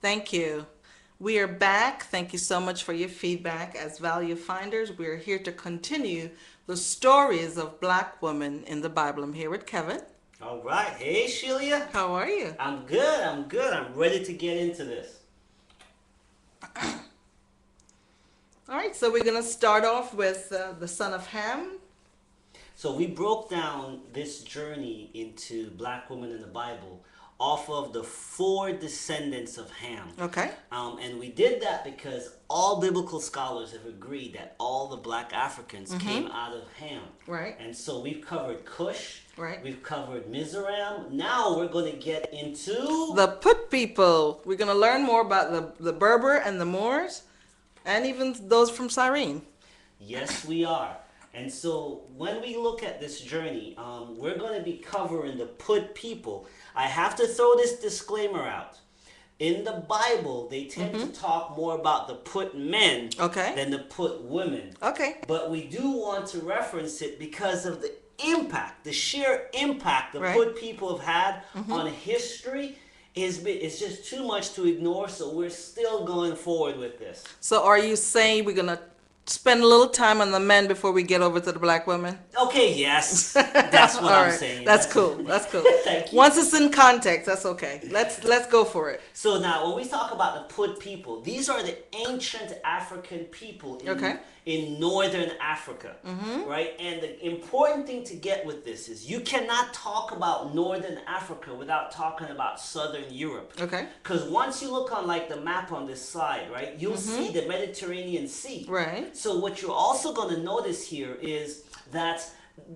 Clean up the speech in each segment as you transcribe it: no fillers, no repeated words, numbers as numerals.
Thank you. We are back. Thank you so much for your feedback. As value finders, we are here to continue the stories of Black women in the Bible. I'm here with Kevin. All right. Hey, Shelia. How are you? I'm good. I'm good. I'm ready to get into this. All right, so we're going to start off with the son of Ham. So we broke down this journey into Black women in the Bible off of the four descendants of Ham. Okay. And we did that because all biblical scholars have agreed that all the Black Africans came out of Ham. Right. And so we've covered Cush. Right. We've covered Mizraim. Now we're going to get into The Put people. We're going to learn more about the Berber and the Moors, and even those from Cyrene. Yes, we are. And so when we look at this journey, we're going to be covering the Put people. I have to throw this disclaimer out. In the Bible, they tend to talk more about the Put men than the Put women. Okay. But we do want to reference it because of the impact, the sheer impact the Right. Put people have had on history. It's just too much to ignore, so we're still going forward with this. So are you saying we're going to spend a little time on the men before we get over to the Black women? Okay, yes. That's what All I'm right. saying. That's cool. That's cool. Thank you. Once it's in context, that's okay. Let's go for it. So now, when we talk about the Put people, these are the ancient African people in northern Africa, right? And the important thing to get with this is you cannot talk about northern Africa without talking about southern Europe. Okay. Because once you look on like the map on this slide, right, you'll see the Mediterranean Sea. Right. So what you're also going to notice here is that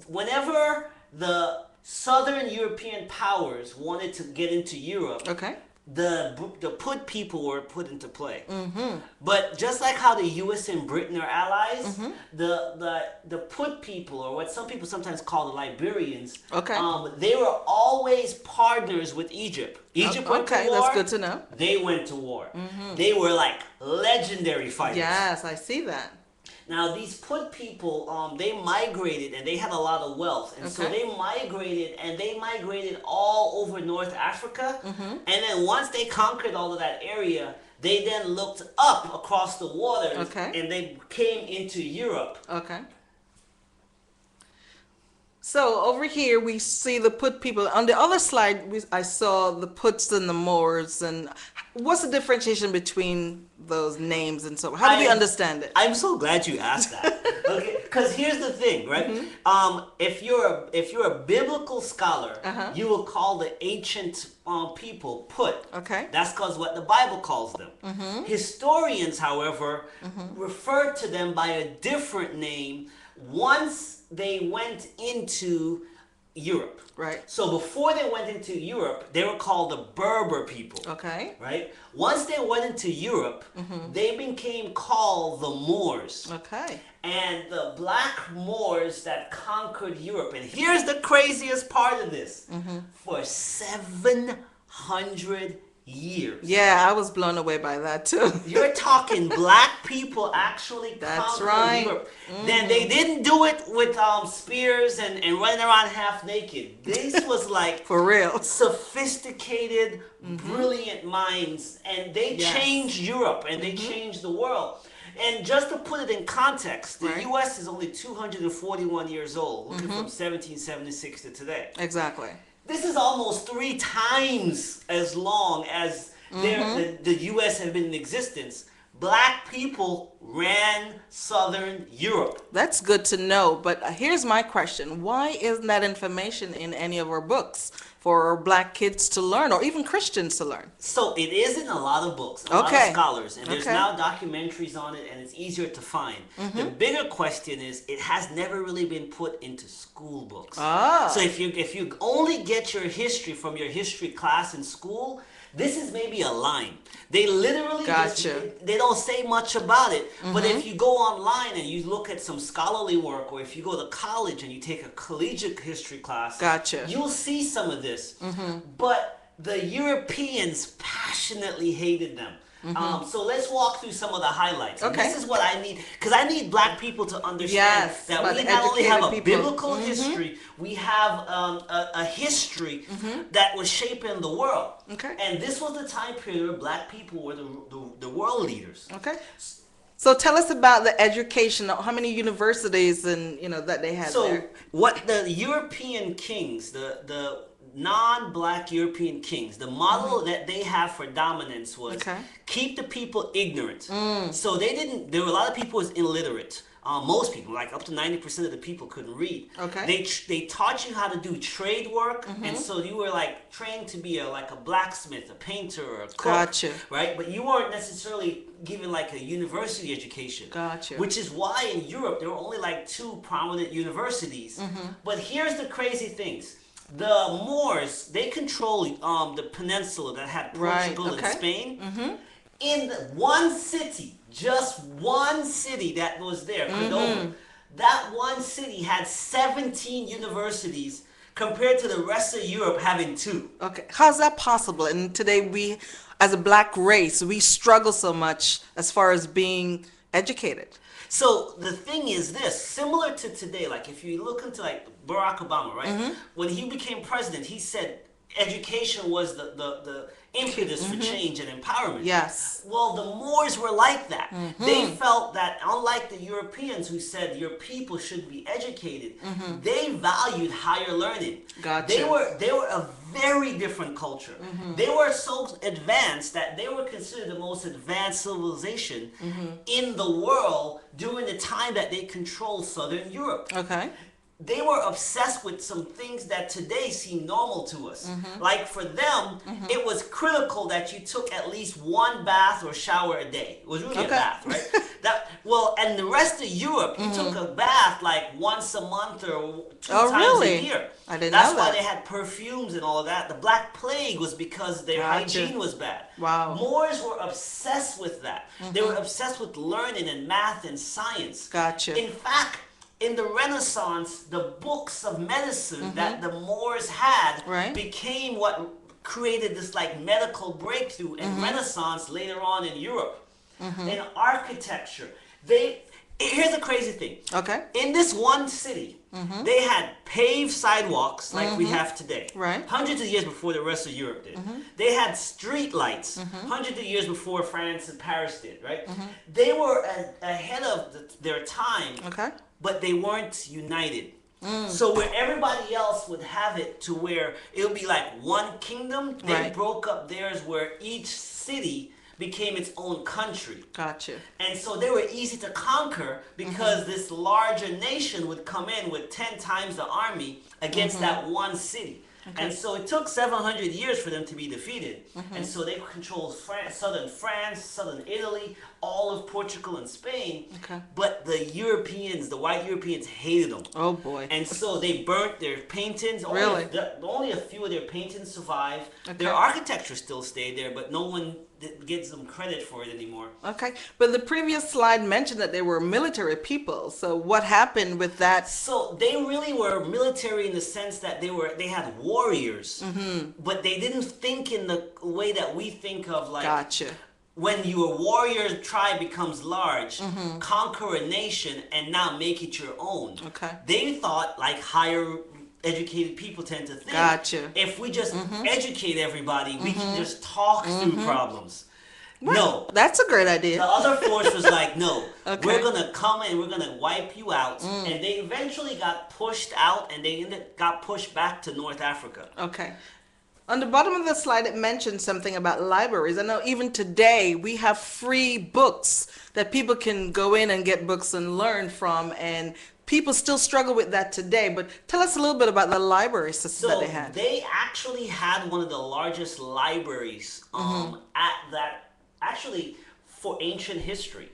whenever the southern European powers wanted to get into Europe, Okay. the Put people were put into play. But just like how the U.S. and Britain are allies, the Put people, or what some people sometimes call the Liberians, they were always partners with Egypt. Egypt went to war. Okay, that's good to know. They went to war. They were like legendary fighters. Yes, I see that. Now, these Put people, they migrated and they had a lot of wealth. And so they migrated all over North Africa. And then once they conquered all of that area, they then looked up across the waters and they came into Europe. Okay. So over here we see the Put people. On the other slide, I saw the Puts and the Moors. And what's the differentiation between those names and so? How do we understand it? I'm so glad you asked that. Okay, because here's the thing, right? If you're a biblical scholar, you will call the ancient people Put. Okay. That's because what the Bible calls them. Historians, however, refer to them by a different name once they went into Europe. Right. So before they went into Europe, they were called the Berber people. Okay. Right? Once they went into Europe, they became called the Moors. Okay. And the Black Moors that conquered Europe. And here's the craziest part of this. For 700 years. Yeah, I was blown away by that too. You're talking Black people actually conquered Europe. Then they didn't do it with spears and running around half naked. This was like For real. sophisticated, brilliant minds, and they changed Europe and they changed the world. And just to put it in context, the U.S. is only 241 years old, looking from 1776 to today. Exactly. This is almost 3 times as long as the U.S. have been in existence. Black people ran Southern Europe. That's good to know, but here's my question. Why isn't that information in any of our books for Black kids to learn, or even Christians to learn? So it is in a lot of books, a lot of scholars, and there's now documentaries on it, and it's easier to find. The bigger question is, it has never really been put into school books. So if you only get your history from your history class in school, this is maybe a line. They literally they don't say much about it. But if you go online and you look at some scholarly work, or if you go to college and you take a collegiate history class, you'll see some of this. But the Europeans passionately hated them. So let's walk through some of the highlights. Okay. This is what I need, because I need black people to understand that we not only have a biblical history, we have a history that was shaping the world. Okay. And this was the time period where black people were the world leaders. Okay. So tell us about the education. How many universities and that they had there? So what the European kings, the non-black European kings, the model that they have for dominance was keep the people ignorant. So there were a lot of people who was illiterate. Most people, like up to 90% of the people, couldn't read. Okay. They taught you how to do trade work, and so you were like trained to be like a blacksmith, a painter, or a cook. Gotcha. Right, but you weren't necessarily given like a university education. Gotcha. Which is why in Europe there were only like 2 prominent universities. But here's the crazy things. The Moors, they control the peninsula that had Portugal and Spain. In one city, just one city that was there, Cordova, that one city had 17 universities compared to the rest of Europe having 2. Okay, how's that possible? And today we, as a black race, we struggle so much as far as being educated. So the thing is this, similar to today, like if you look into like Barack Obama, right? When he became president, he said education was the impetus for change and empowerment. Yes. Well, the Moors were like that. They felt that unlike the Europeans who said your people should be educated, they valued higher learning. Gotcha. They were a very different culture. They were so advanced that they were considered the most advanced civilization in the world during the time that they controlled Southern Europe. Okay. They were obsessed with some things that today seem normal to us. Like for them, it was critical that you took at least 1 bath or shower a day. It was really a bath, right? And the rest of Europe, you took a bath like once a month or 2 times a year. I didn't know that. That's why they had perfumes and all of that. The Black Plague was because their hygiene was bad. Wow. Moors were obsessed with that. They were obsessed with learning and math and science. Gotcha. In fact, in the Renaissance, the books of medicine that the Moors had became what created this like medical breakthrough in Renaissance later on in Europe. In architecture, here's the crazy thing. Okay. In this one city, they had paved sidewalks like we have today. Right. Hundreds of years before the rest of Europe did. They had street lights hundreds of years before France and Paris did, right? They were ahead of their time. Okay. But they weren't united. So where everybody else would have it to where it would be like one kingdom, they broke up theirs where each city became its own country. Gotcha. And so they were easy to conquer because this larger nation would come in with 10 times the army against that one city. Okay. And so it took 700 years for them to be defeated. And so they controlled southern France, southern Italy, all of Portugal and Spain. Okay. But the Europeans, the white Europeans, hated them. Oh boy. And so they burnt their paintings. Really? Only a few of their paintings survived. Okay. Their architecture still stayed there, but no one gives them credit for it anymore. Okay. But the previous slide mentioned that they were military people. So what happened with that? So they really were military in the sense that they had warriors, but they didn't think in the way that we think of, like, gotcha. When your warrior tribe becomes large, conquer a nation and now make it your own. Okay. They thought like higher educated people tend to think. Gotcha. If we just educate everybody, we can just talk through problems. Well, no. That's a great idea. The other force was like, no, we're going to come and we're going to wipe you out. And they eventually got pushed out and they got pushed back to North Africa. Okay. On the bottom of the slide, it mentioned something about libraries. I know even today we have free books that people can go in and get books and learn from, and people still struggle with that today. But tell us a little bit about the library system that they had. They actually had one of the largest libraries actually for ancient history.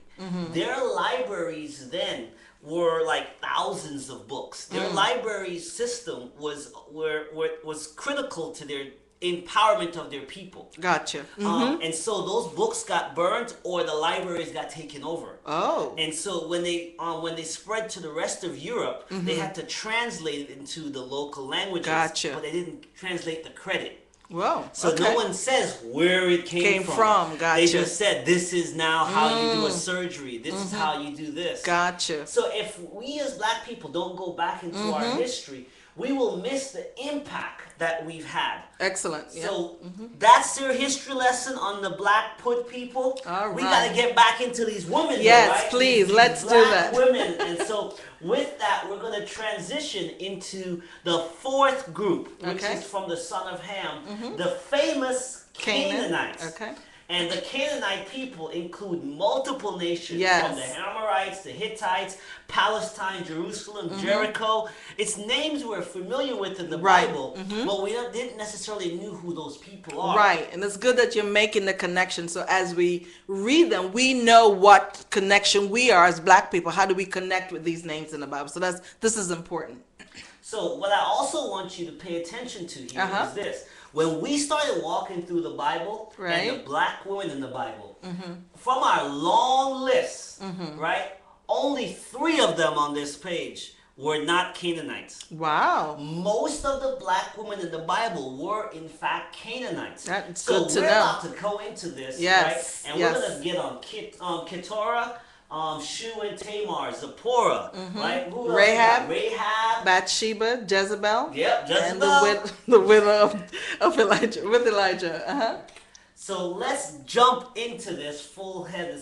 Their libraries then were like thousands of books. Their library system was critical to their empowerment of their people. Gotcha. And so those books got burnt or the libraries got taken over. Oh. And so when they spread to the rest of Europe, they had to translate it into the local languages. Gotcha. But they didn't translate the credit. Whoa. So okay. no one says where it came from. Gotcha. They just said, this is now how you do a surgery. This is how you do this. Gotcha. So if we as black people don't go back into our history, we will miss the impact that we've had. Excellent. So that's your history lesson on the black put people. All right. We got to get back into these women. Yes, though, right? please. These Let's do that. women. And so with that, we're going to transition into the fourth group, which is from the son of Ham, the famous Canaanites. Okay. And the Canaanite people include multiple nations, from the Amorites, the Hittites, Palestine, Jerusalem, Jericho. It's names we're familiar with in the Bible, but we didn't necessarily knew who those people are. Right, and it's good that you're making the connection. So as we read them, we know what connection we are as black people. How do we connect with these names in the Bible? So this is important. So what I also want you to pay attention to here is this. When we started walking through the Bible and the black women in the Bible, from our long list, right, only 3 of them on this page were not Canaanites. Wow. Most of the black women in the Bible were, in fact, Canaanites. That's so good to we're know. about to go into this, right? And we're going to get on Keturah, Shu and Tamar, Zipporah, right? Who else Rahab, Bathsheba, Jezebel. Yep, Jezebel. And the widow of Elijah, with Elijah. So let's jump into this full head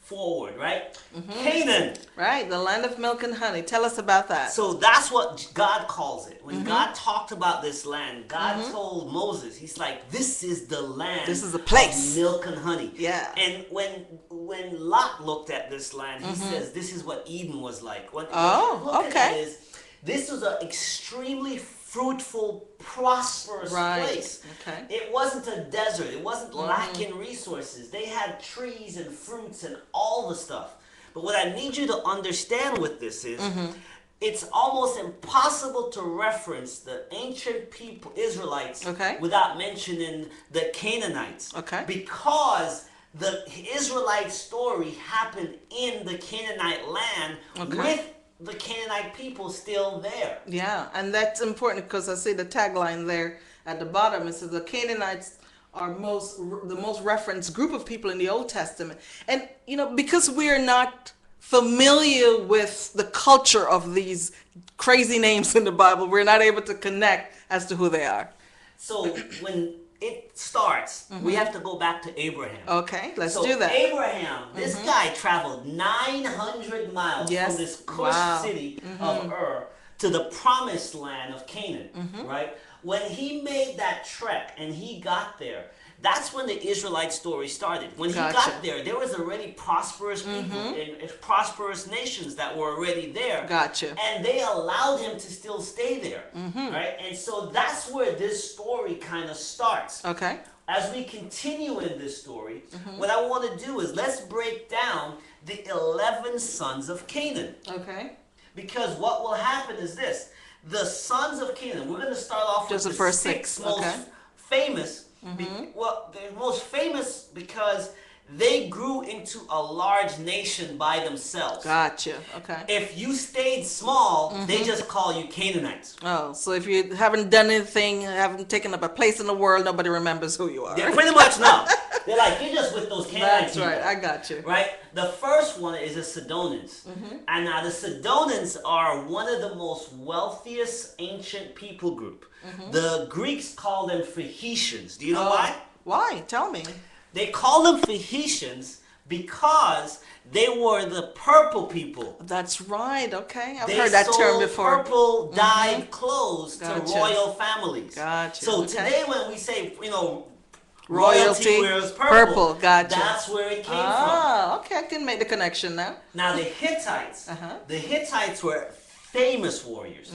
forward, right? Canaan. Right, the land of milk and honey. Tell us about that. So that's what God calls it. When God talked about this land, God told Moses, he's like, this is the land. This is the place. Of milk and honey. Yeah. And when Lot looked at this land, he says, this is what Eden was like. This was an extremely fruitful, prosperous place. Okay. It wasn't a desert. It wasn't lacking resources. They had trees and fruits and all the stuff. But what I need you to understand with this is, it's almost impossible to reference the ancient people, Israelites, without mentioning the Canaanites. Because the Israelite story happened in the Canaanite land with the Canaanite people still there. Yeah, and that's important because I see the tagline there at the bottom. It says the Canaanites are the most referenced group of people in the Old Testament. And, because we're not familiar with the culture of these crazy names in the Bible, we're not able to connect as to who they are. So when it starts, we have to go back to Abraham. Okay, let's do that. Abraham, this guy traveled 900 miles from this Cush city of Ur to the promised land of Canaan, right? When he made that trek and he got there, that's when the Israelite story started. When he got there, there was already prosperous people and prosperous nations that were already there. And they allowed him to still stay there, right? And so that's where this story kind of starts. Okay. As we continue in this story, what I want to do is let's break down the 11 sons of Canaan. Okay. Because what will happen is this. The sons of Canaan, we're going to start off with the first 6 most famous. They're most famous because they grew into a large nation by themselves. Gotcha. Okay. If you stayed small, they just call you Canaanites. Oh, so if you haven't done anything, haven't taken up a place in the world, nobody remembers who you are. Yeah, pretty much no. They're like, you're just with those Canaanites. That's right. I got you. Right? The first one is the Sidonians. And now the Sidonians are one of the most wealthiest ancient people group. The Greeks call them Phaeacians. Do you know why? Why? Tell me. They call them Phaeacians because they were the purple people. That's right. Okay. I've heard that term before. Purple dyed clothes to royal families. Gotcha. So today when we say, royalty wears purple. Gotcha. That's where it came from. Ah, okay. I can make the connection now. Now the Hittites, were famous warriors.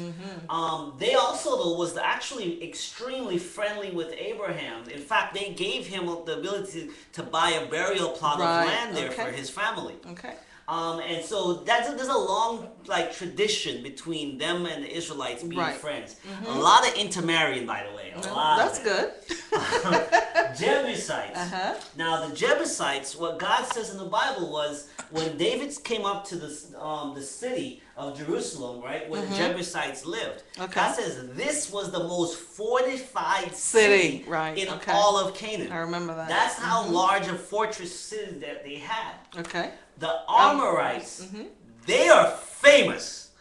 They also, though, was actually extremely friendly with Abraham. In fact, they gave him the ability to buy a burial plot of land there for his family. Okay. And so there's a long tradition between them and the Israelites being friends. A lot of intermarrying, by the way. That's good. Jebusites. Now the Jebusites, what God says in the Bible was when David came up to the city of Jerusalem, right, where the Jebusites lived. Okay. God says this was the most fortified city right. in all of Canaan. I remember that. That's how large a fortress city that they had. Okay. The Amorites, they are famous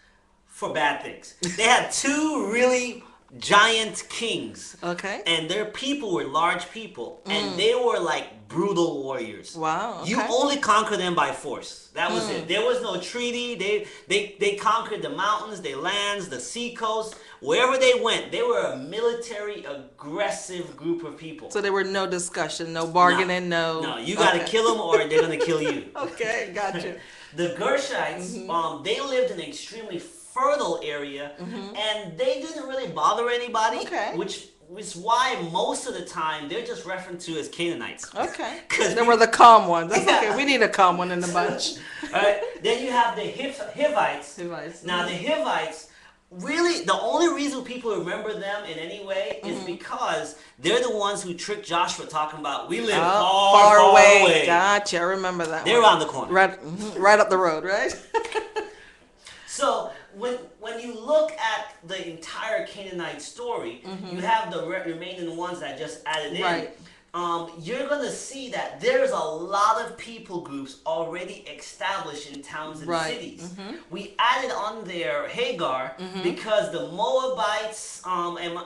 for bad things. They had two really giant kings. Okay. And their people were large people. And they were like brutal warriors. Wow. Okay. You only conquer them by force. That was it. There was no treaty. They conquered the mountains, the lands, the sea coast. Wherever they went, they were a military aggressive group of people. So there were no discussion, no bargaining, no. You got to kill them or they're going to kill you. Okay, gotcha. The Gershites, they lived in an extremely fertile area, and they didn't really bother anybody, which is why most of the time they're just referred to as Canaanites. Okay. They were the calm ones. That's okay. We need a calm one in the bunch. All right. Then you have the Hivites. Now the Hivites, really, the only reason people remember them in any way is because they're the ones who tricked Joshua talking about, we live far away. Gotcha. I remember that. They're around the corner. Right up the road, right? So when you look at the entire Canaanite story, you have the remaining ones that I just added in. Right. You're going to see that there's a lot of people groups already established in towns and cities. We added on there Hagar because the Moabites and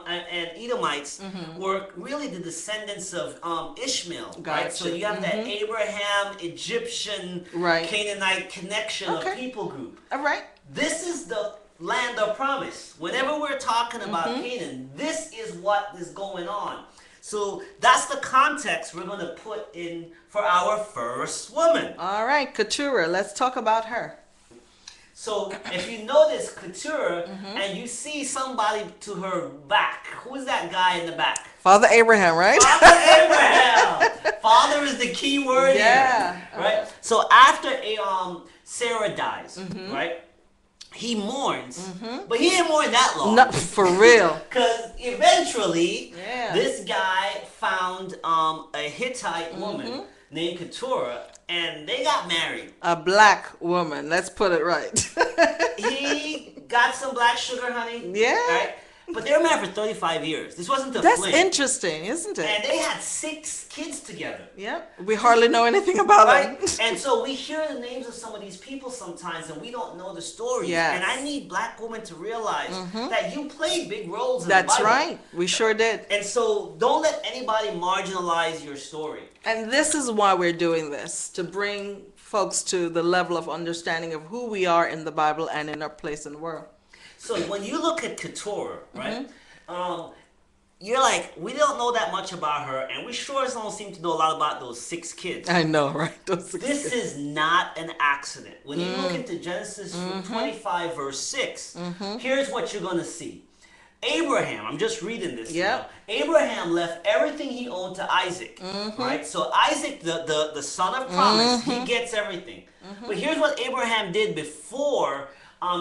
Edomites were really the descendants of Ishmael. Gotcha. Right? So you have that Abraham, Egyptian, Canaanite connection of people group. All right. This is the land of promise. Whenever we're talking about Canaan, this is what is going on. So that's the context we're going to put in for our first woman. All right, Keturah. Let's talk about her. So if you notice Keturah and you see somebody to her back, who's that guy in the back? Father Abraham, right? Father Abraham. Father is the key word here, right? So after Sarah dies, right? He mourns, but he didn't mourn that long. No, for real. Because eventually, this guy found a Hittite woman named Keturah, and they got married. A black woman, let's put it right. He got some black sugar, honey. Yeah. Right? But they were married for 35 years. This wasn't a That's fling. interesting, isn't it? And they had 6 kids together. Yep. We hardly know anything about them. And so we hear the names of some of these people sometimes, and we don't know the stories. Yes. And I need black women to realize that you played big roles in That's the Bible. right. We sure did. And so don't let anybody marginalize your story. And this is why we're doing this, to bring folks to the level of understanding of who we are in the Bible and in our place in the world. So when you look at Keturah, right, you're like, we don't know that much about her, and we sure don't seem to know a lot about those 6 kids. I know, right? Those 6 This kids. is not an accident. When you look into Genesis 25, verse 6, here's what you're going to see. Abraham, I'm just reading this now. Abraham left everything he owned to Isaac, right? So Isaac, the son of promise, he gets everything. But here's what Abraham did before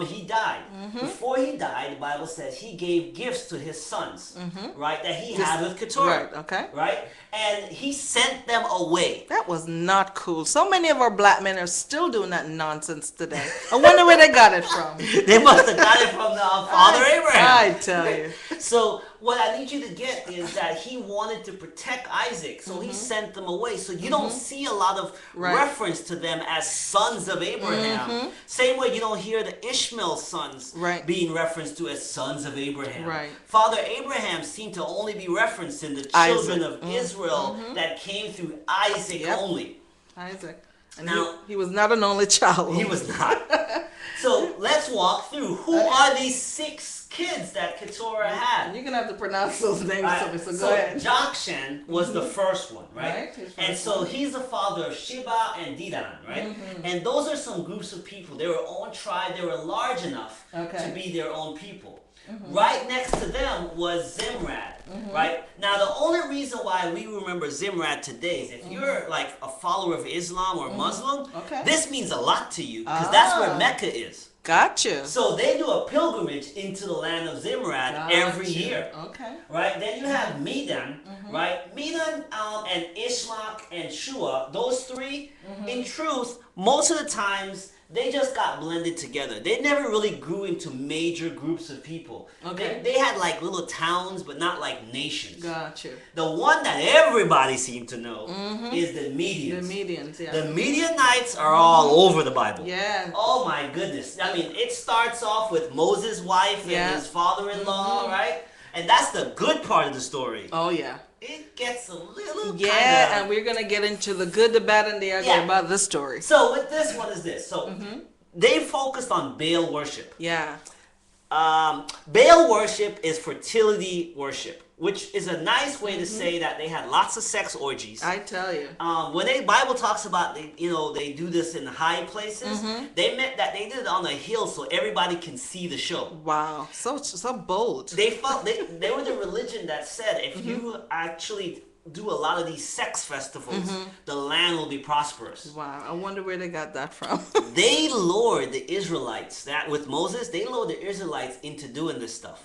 he died. Before he died, the Bible says he gave gifts to his sons, right? That he had with Keturah, right? And he sent them away. That was not cool. So many of our black men are still doing that nonsense today. I wonder where they got it from. They must have got it from the Father Abraham. I tell you. So what I need you to get is that he wanted to protect Isaac, so he sent them away. So you don't see a lot of reference to them as sons of Abraham. Same way you don't hear the Ishmael sons being referenced to as sons of Abraham. Father Abraham seemed to only be referenced in the children of Israel that came through Isaac only. Isaac. And now, he was not an only child. He was not. So let's walk through. Who are these 6 kids that Keturah had? You're going to have to pronounce those names to me, so go ahead. Jokshan was the first one, right? And so he's the father of Sheba and Dedan, right? And those are some groups of people. They were own tribe. They were large enough to be their own people. Right next to them was Zimrad, right? Now, the only reason why we remember Zimrad today is if you're like a follower of Islam or Muslim, this means a lot to you because that's where Mecca is. Gotcha. So they do a pilgrimage into the land of Zimrad every year. Right? Then you have Medan, right? Medan and Ishmak and Shua, those 3, in truth, most of the times they just got blended together. They never really grew into major groups of people. Okay. They had like little towns, but not like nations. Gotcha. The one that everybody seemed to know is the Medians. The Medians, yeah. The Midianites are all over the Bible. Yeah. Oh my goodness. I mean, it starts off with Moses' wife and his father-in-law, right? And that's the good part of the story. Oh, yeah. It gets a little and we're going to get into the good, the bad, and the ugly about this story. So with this one is this. So they focused on Baal worship. Yeah. Baal worship is fertility worship, which is a nice way to say that they had lots of sex orgies. I tell you. When the Bible talks about, they do this in high places, they meant that they did it on a hill so everybody can see the show. Wow. So bold. They were the religion that said if you actually do a lot of these sex festivals, the land will be prosperous. Wow, I wonder where they got that from. They lured the Israelites, with Moses, they lured the Israelites into doing this stuff.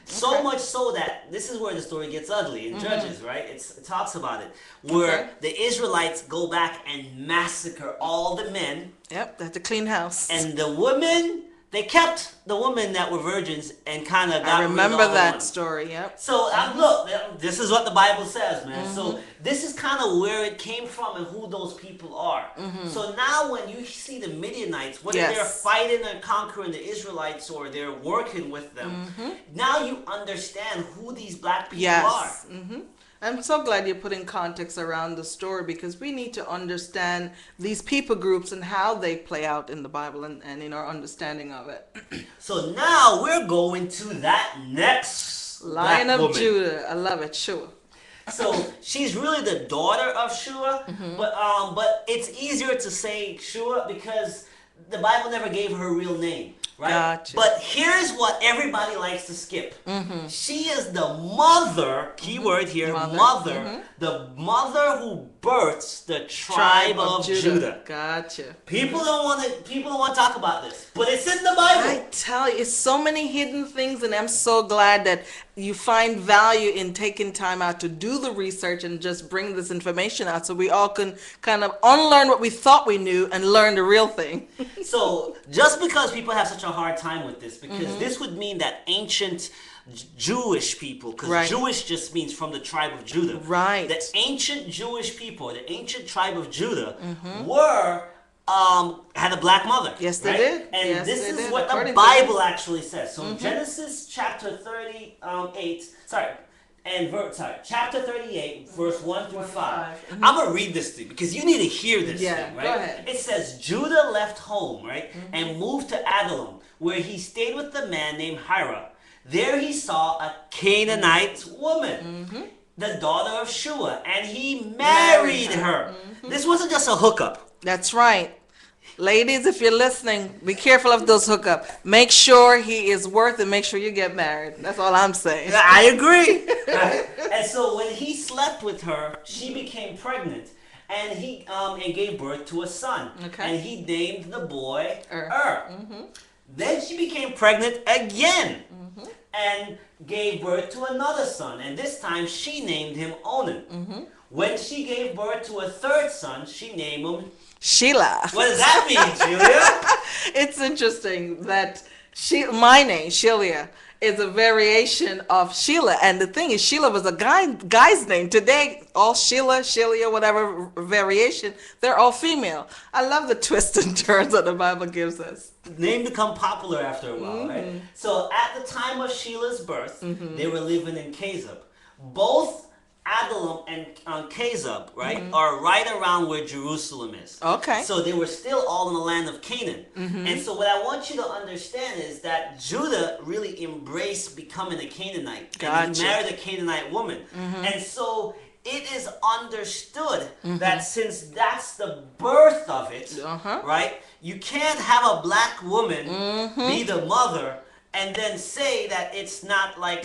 So much so that this is where the story gets ugly in Judges, right? It talks about it, where the Israelites go back and massacre all the men. Yep, they had to clean house. And the women, they kept the women that were virgins and kind of got rid of remember all the that ones. story, yep. So look, this is what the Bible says, man. So this is kind of where it came from and who those people are. So now when you see the Midianites, whether they're fighting and conquering the Israelites or they're working with them, now you understand who these black people are. I'm so glad you're putting context around the story because we need to understand these people groups and how they play out in the Bible and in our understanding of it. So now we're going to that next Lion of woman. Judah. I love it, Shua. So she's really the daughter of Shua, but it's easier to say Shua because the Bible never gave her a real name. Right? Gotcha. But here's what everybody likes to skip. She is the mother, keyword here, mother, the mother who births the tribe of Judah. Gotcha. People don't want to talk about this, but it's in the Bible. I tell you, it's so many hidden things, and I'm so glad that you find value in taking time out to do the research and just bring this information out so we all can kind of unlearn what we thought we knew and learn the real thing. So just because people have such a hard time with this, because this would mean that ancient Jewish people, because Jewish just means from the tribe of Judah. Right. The ancient Jewish people, the ancient tribe of Judah, were had a black mother. Yes, they did. And this is what the Bible actually says. So Genesis chapter 38, chapter 38, verse 1 through 5. I'm going to read this to you because you need to hear this thing, right? Go ahead. It says, Judah left home, right, and moved to Adullam, where he stayed with a man named Hira. There he saw a Canaanite woman, the daughter of Shua, and he married her. This wasn't just a hookup. That's right. Ladies, if you're listening, be careful of those hookups. Make sure he is worth it. Make sure you get married. That's all I'm saying. I agree. Right? And so when he slept with her, she became pregnant. And he and gave birth to a son. And he named the boy Then she became pregnant again. And gave birth to another son. And this time she named him Onan. When she gave birth to a third son, she named him Sheila. What does that mean, Julia? It's interesting that my name, Sheila, is a variation of Sheila. And the thing is, Sheila was a guy's name. Today, all Sheila, whatever variation, they're all female. I love the twists and turns that the Bible gives us. Name become popular after a while, right? So at the time of Sheila's birth, they were living in Kezub. Both Adullam and Kezub, right, are right around where Jerusalem is. Okay. So they were still all in the land of Canaan. And so what I want you to understand is that Judah really embraced becoming a Canaanite. Gotcha. And he married a Canaanite woman. And so it is understood that since that's the birth of it, right, you can't have a black woman be the mother and then say that it's not like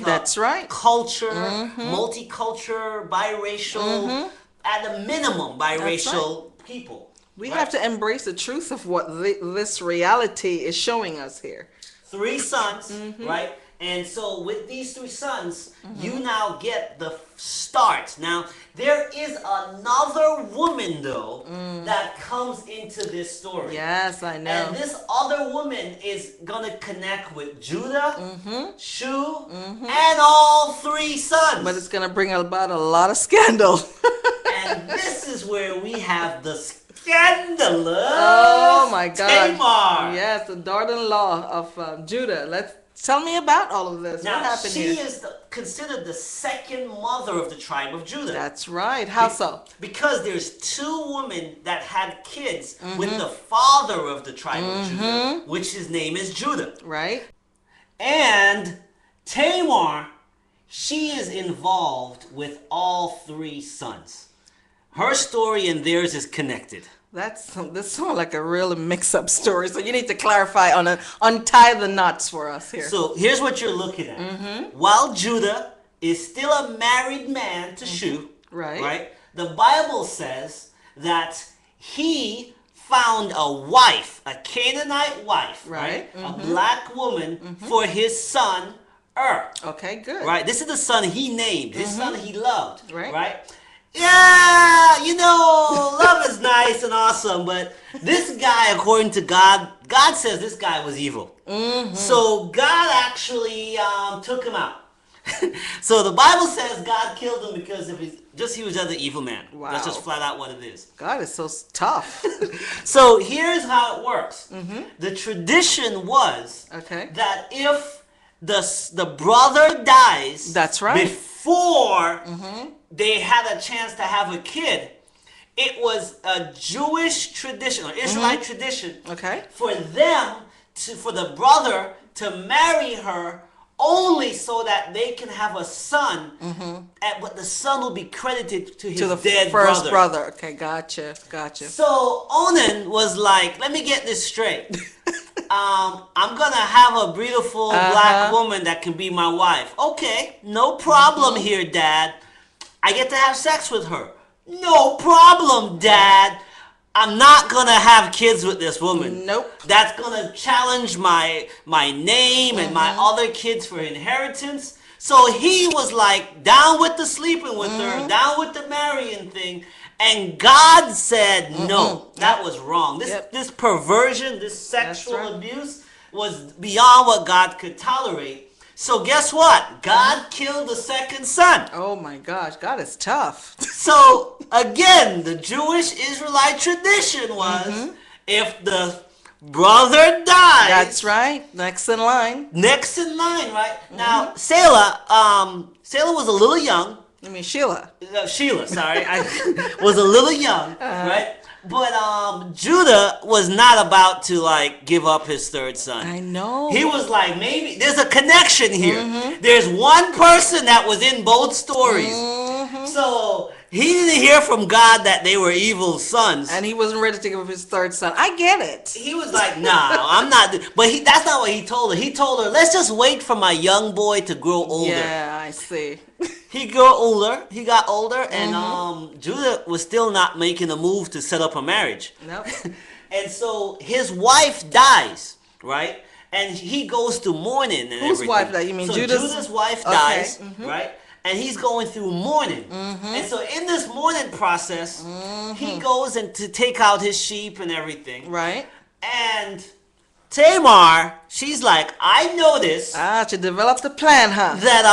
culture, multicultural, biracial, at a minimum biracial people. We have to embrace the truth of what this reality is showing us here. 3 sons, right? And so with these 3 sons, you now get the start. Now, there is another woman, though, that comes into this story. Yes, I know. And this other woman is going to connect with Judah, Shu, and all 3 sons. But it's going to bring about a lot of scandal. And this is where we have the scandalous Tamar. Yes, the daughter-in-law of Judah. Tell me about all of this. Now, what happened here? She is considered the second mother of the tribe of Judah. That's right. How so? Because there's 2 women that had kids with the father of the tribe of Judah, which his name is Judah. Right. And Tamar, she is involved with all 3 sons. Her story and theirs is connected. This sounds like a really mix-up story. So you need to clarify untie the knots for us here. So here's what you're looking at. While Judah is still a married man to Shu, right? The Bible says that he found a wife, a Canaanite wife, right? A black woman for his son Okay, good. Right? This is the son he named, his son he loved, right? Yeah, love is nice and awesome, but this guy, according to God says this guy was evil. So God actually took him out. So the Bible says God killed him because of he was just an evil man. Wow. That's just flat out what it is. God is so tough. So here's how it works. The tradition was that if the brother dies, that's right, before they had a chance to have a kid, it was a Jewish tradition or Israelite tradition for the brother to marry her only so that they can have a son, but the son will be credited to his dead first brother. Okay, gotcha. So Onan was like, let me get this straight. I'm gonna have a beautiful black woman that can be my wife. Okay, no problem here, Dad. I get to have sex with her. No problem, Dad. I'm not gonna have kids with this woman. Nope. That's gonna challenge my name and my other kids for inheritance. So he was like down with the sleeping with her, down with the marrying thing. And God said no, that was wrong. This perversion, this sexual abuse was beyond what God could tolerate. So guess what? God killed the second son. Oh my gosh, God is tough. So again, the Jewish Israelite tradition was if the brother dies. That's right. Next in line. Right? Now, Selah was a little young. I mean, Sheila, sorry. I was a little young, right? But Judah was not about to give up his third son. I know. He was like, maybe there's a connection here. There's one person that was in both stories. So he didn't hear from God that they were evil sons. And he wasn't ready to give up his third son. I get it. He was like, nah, I'm not. But that's not what he told her. He told her, let's just wait for my young boy to grow older. Yeah, I see. He got older, and Judah was still not making a move to set up a marriage. Nope. And so his wife dies, right? And he goes through mourning and Whose everything. wife died? You mean so Judah's wife dies, right? And he's going through mourning. And so in this mourning process, he goes to take out his sheep and everything. Right. And Tamar, she's like, I noticed. She developed a plan, huh? That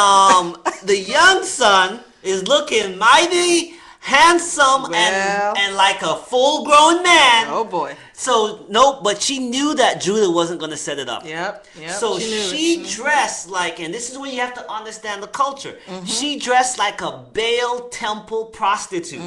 the young son is looking mighty handsome and like a full-grown man. Oh boy. So no, but she knew that Judah wasn't going to set it up. Yep. So she dressed like, and this is where you have to understand the culture. She dressed like a Baal temple prostitute.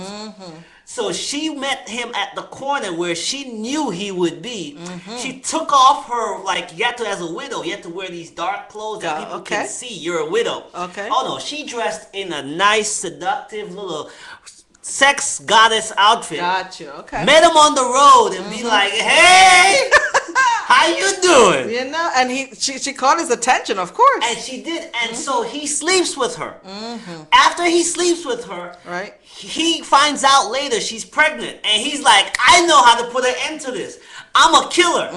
So she met him at the corner where she knew he would be. She took off her, as a widow, you have to wear these dark clothes that people can see you're a widow. Okay. Oh no, she dressed in a nice, seductive little sex goddess outfit. Gotcha. Okay. Met him on the road and be like, hey, how you doing? And she caught his attention, of course. And she did. And so he sleeps with her. After he sleeps with her, right, he finds out later she's pregnant. And he's like, I know how to put an end to this. I'm a killer.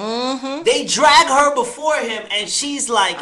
They drag her before him, and she's like,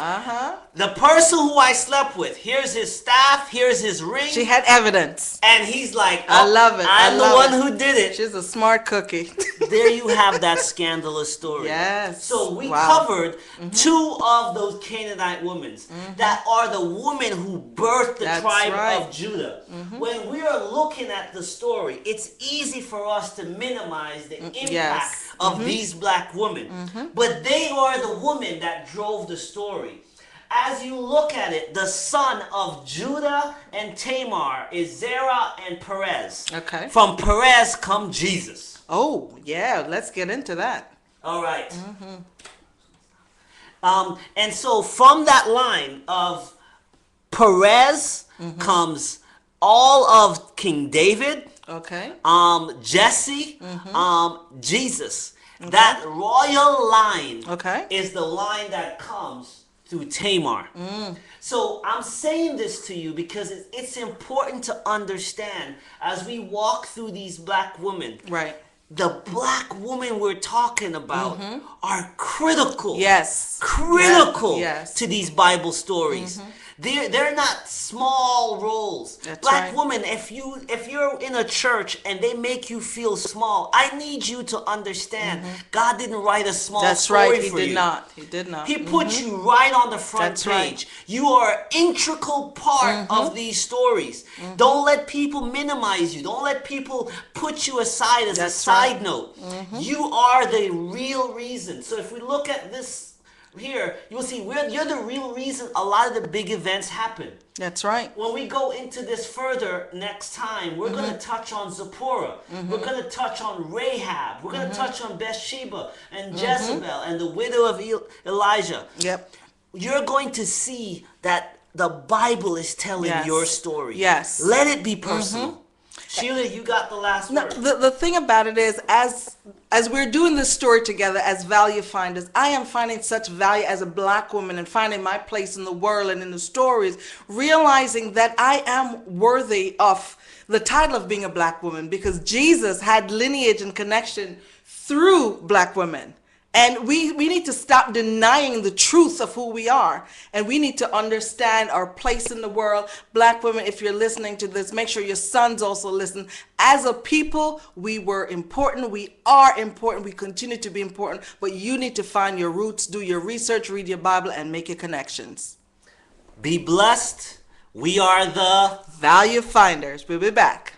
the person who I slept with, here's his staff, here's his ring. She had evidence. And he's like, I love it. I'm the one who did it. She's a smart cookie. There you have that scandalous story. Yes. So we covered two of those Canaanite women that are the women who birthed the tribe of Judah. When we are looking at the story, it's easy for us to minimize the impact of these black women. But they are the women that drove the story. As you look at it, the son of Judah and Tamar is Zerah and Perez. Okay. From Perez come Jesus. Oh, yeah. Let's get into that. All right. And so from that line of Perez comes all of King David. Okay. Jesse. Jesus. Okay. That royal line is the line that comes through Tamar. So I'm saying this to you because it's important to understand as we walk through these black women. Right. The black women we're talking about are critical. Yes. Critical to these Bible stories. They're not small roles. That's Black woman, if you're in a church and they make you feel small, I need you to understand God didn't write a small story for you. He did not. He did not. He put you right on the front page. You are an integral part of these stories. Don't let people minimize you. Don't let people put you aside as a side note. You are the real reason. So if we look at this here, you'll see you're the real reason a lot of the big events happen. That's right. When we go into this further next time, we're going to touch on Zipporah. We're going to touch on Rahab. We're going to touch on Bathsheba and Jezebel and the widow of Elijah. Yep. You're going to see that the Bible is telling your story. Yes. Let it be personal. Sheila, you got the last word. The thing about it is, as we're doing this story together as value finders, I am finding such value as a black woman and finding my place in the world and in the stories, realizing that I am worthy of the title of being a black woman because Jesus had lineage and connection through black women. And we need to stop denying the truth of who we are. And we need to understand our place in the world. Black women, if you're listening to this, make sure your sons also listen. As a people, we were important. We are important. We continue to be important. But you need to find your roots, do your research, read your Bible, and make your connections. Be blessed. We are the Value Finders. We'll be back.